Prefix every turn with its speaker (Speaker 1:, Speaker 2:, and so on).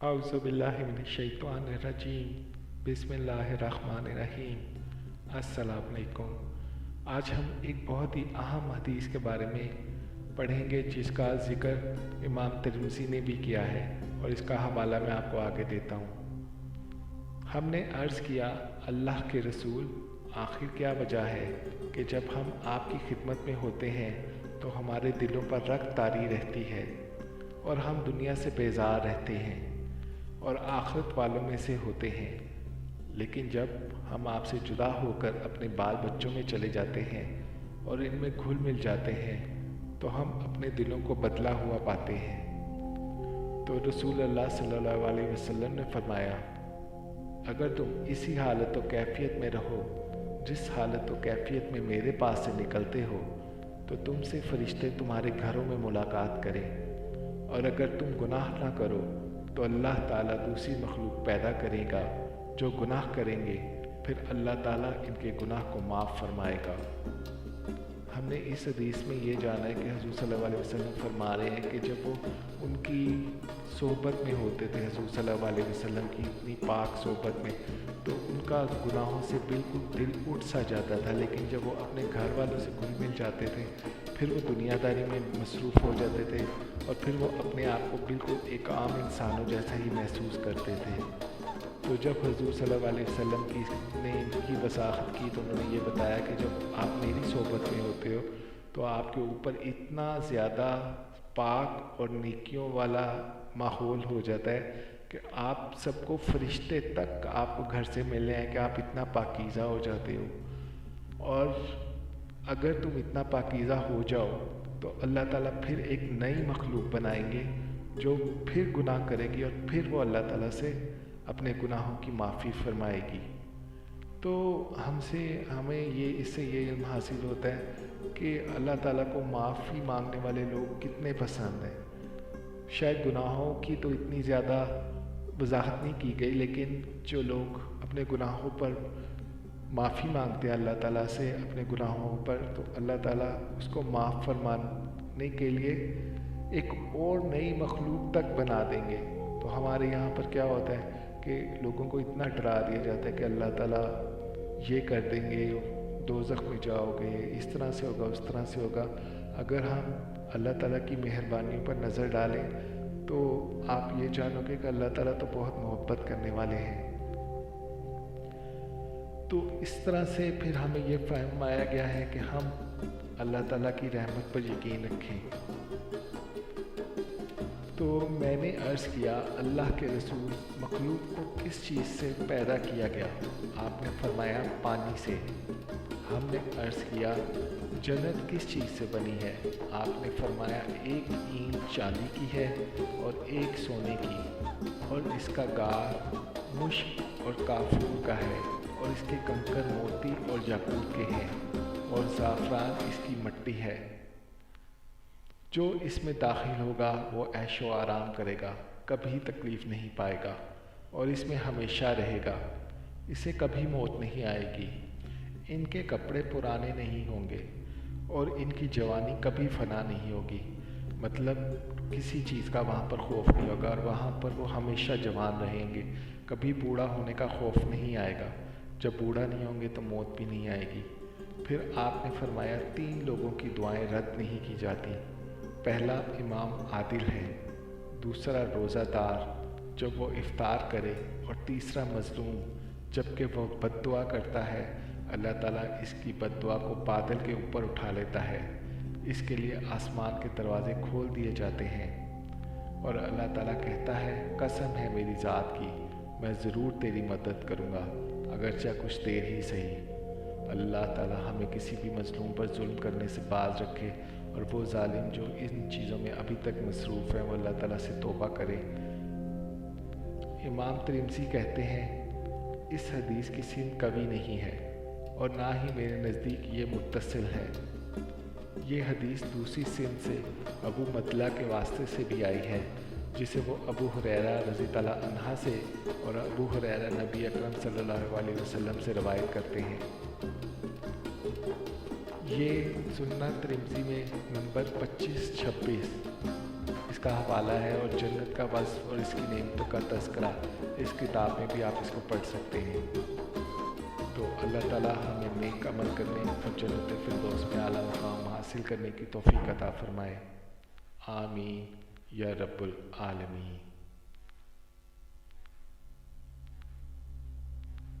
Speaker 1: अऊज़ु बिल्लाहि मिनश्शैतानिर्रजीम बिस्मिल्लाहिर्रहमानिर्रहीम। अस्सलाम वालेकुम। आज हम एक बहुत ही अहम हदीस के बारे में पढ़ेंगे जिसका ज़िक्र इमाम तिरमिज़ी ने भी किया है और इसका हवाला मैं आपको आगे देता हूँ। हमने अर्ज़ किया, अल्लाह के रसूल, आखिर क्या वजह है कि जब हम आपकी खिदमत में होते हैं तो हमारे दिलों पर रग तारी रहती है और हम दुनिया से बेजार रहते हैं और आखिरत वालों में से होते हैं, लेकिन जब हम आपसे जुदा होकर अपने बाल बच्चों में चले जाते हैं और इनमें घुल मिल जाते हैं तो हम अपने दिलों को बदला हुआ पाते हैं। तो रसूल अल्लाह सल्लल्लाहु अलैहि वसल्लम ने फरमाया, अगर तुम इसी हालत व कैफियत में रहो जिस हालत व कैफियत में मेरे पास से निकलते हो तो तुमसे फरिश्ते तुम्हारे घरों में मुलाकात करें, और अगर तुम गुनाह ना करो तो अल्लाह ताला दूसरी मखलूक पैदा करेगा जो गुनाह करेंगे, फिर अल्लाह ताला इनके गुनाह को माफ़ फरमाएगा। हमने इस हदीस में ये जाना है कि हुज़ूर सल्लल्लाहु अलैहि वसल्लम फरमा रहे हैं कि जब वो उनकी सोहबत में होते थे, हुज़ूर सल्लल्लाहु अलैहि वसल्लम की इतनी पाक सोहबत में, तो उनका गुनाहों से बिल्कुल दिल उठ सा जाता था, लेकिन जब वो अपने घर वालों से घुल मिल जाते थे फिर वो दुनियादारी में मसरूफ़ हो जाते थे और फिर वो अपने आप को बिल्कुल एक आम इंसानों जैसा ही महसूस करते थे। तो जब हुज़ूर सल्लल्लाहु अलैहि वसल्लम ने इनकी वसाहत की तो उन्होंने ये बताया कि जब आप मेरी सोहबत में होते हो तो आपके ऊपर इतना ज़्यादा पाक और नेकियों वाला माहौल हो जाता है कि आप सबको फरिश्ते तक आपको घर से मिलने हैं कि आप इतना पाकीज़ा हो जाते हो। और अगर तुम इतना पाकीज़ा हो जाओ तो अल्लाह ताला फिर एक नई मखलूक बनाएंगे जो फिर गुनाह करेगी और फिर वो अल्लाह ताला से अपने गुनाहों की माफ़ी फरमाएगी। तो हमें इससे ये इल्म हासिल होता है कि अल्लाह ताला को माफ़ी मांगने वाले लोग कितने पसंद हैं। शायद गुनाहों की तो इतनी ज़्यादा वजाहत नहीं की गई, लेकिन जो लोग अपने गुनाहों पर माफ़ी मांगते हैं अल्लाह ताला से अपने गुनाहों पर, तो अल्लाह ताला उसको माफ़ फरमाने के लिए एक और नई मखलूक तक बना देंगे। तो हमारे यहाँ पर क्या होता है कि लोगों को इतना डरा दिया जाता है कि अल्लाह ताला ये कर देंगे, दोज़ख में जाओगे, इस तरह से होगा, उस तरह से होगा। अगर हम अल्लाह ताला की मेहरबानियों पर नज़र डालें तो आप ये जानोगे कि अल्लाह ताला तो बहुत मोहब्बत करने वाले हैं। तो इस तरह से फिर हमें ये फरमाया गया है कि हम अल्लाह ताला की रहमत पर यकीन रखें। तो मैंने अर्ज़ किया, अल्लाह के रसूल, मखलूक को किस चीज़ से पैदा किया गया? आपने फरमाया पानी से। हमने अर्ज़ किया, जन्नत किस चीज़ से बनी है? आपने फरमाया एक ईंट चांदी की है और एक सोने की, और इसका गार मुश्क और काफूर का है, और इसके कंकर मोती और याकूत के हैं, और ज़ाफ़रान इसकी मट्टी है। जो इसमें दाखिल होगा वो ऐशो आराम करेगा, कभी तकलीफ़ नहीं पाएगा और इसमें हमेशा रहेगा। इसे कभी मौत नहीं आएगी। इनके कपड़े पुराने नहीं होंगे और इनकी जवानी कभी फना नहीं होगी। मतलब किसी चीज़ का वहाँ पर खौफ नहीं होगा और वहाँ पर वो हमेशा जवान रहेंगे, कभी बूढ़ा होने का खौफ नहीं आएगा। जब बूढ़ा नहीं होंगे तो मौत भी नहीं आएगी। फिर आपने फरमाया 3 लोगों की दुआएं रद्द नहीं की जाती। पहला इमाम आदिल है, दूसरा रोज़ादार जब वो इफ्तार करे, और तीसरा मज़लूम जबकि वो बद्दुआ करता है, अल्लाह ताला इसकी बद्दुआ को बादल के ऊपर उठा लेता है। इसके लिए आसमान के दरवाज़े खोल दिए जाते हैं और अल्लाह ताला कहता है, कसम है मेरी ज़ात की, मैं ज़रूर तेरी मदद करूँगा, अगरचे कुछ देर ही सही। अल्लाह ताला हमें किसी भी मज़लूम पर जुल्म करने से बाज रखे और वो जालिम जो इन चीज़ों में अभी तक मसरूफ़ है वो अल्लाह ताला से तौबा करे। इमाम तिरमिज़ी कहते हैं, इस हदीस की सिंद कवी नहीं है और ना ही मेरे नज़दीक ये मुत्तसिल है। ये हदीस दूसरी सिंद से अबू मतला के वास्ते से भी आई है, जिसे वो अबू हुरैरा रज़ी ताला अन्हा से और अबू हुरैरा नबी अकरम सल्लल्लाहु अलैहि वसल्लम से रवायत करते हैं। ये सुन्नत तिरमिज़ी में नंबर 25-26 इसका हवाला है और जन्नत का वस्फ़ और इसकी नेमतों का तज़किरा इस किताब में भी आप इसको पढ़ सकते हैं। तो अल्लाह ताला हमें नेक अमल करने और जन्नत फिरदौस में आला मकाम हासिल करने की तौफ़ीक़ अता फ़रमाए। आमीन या रब्बुल आलमीन।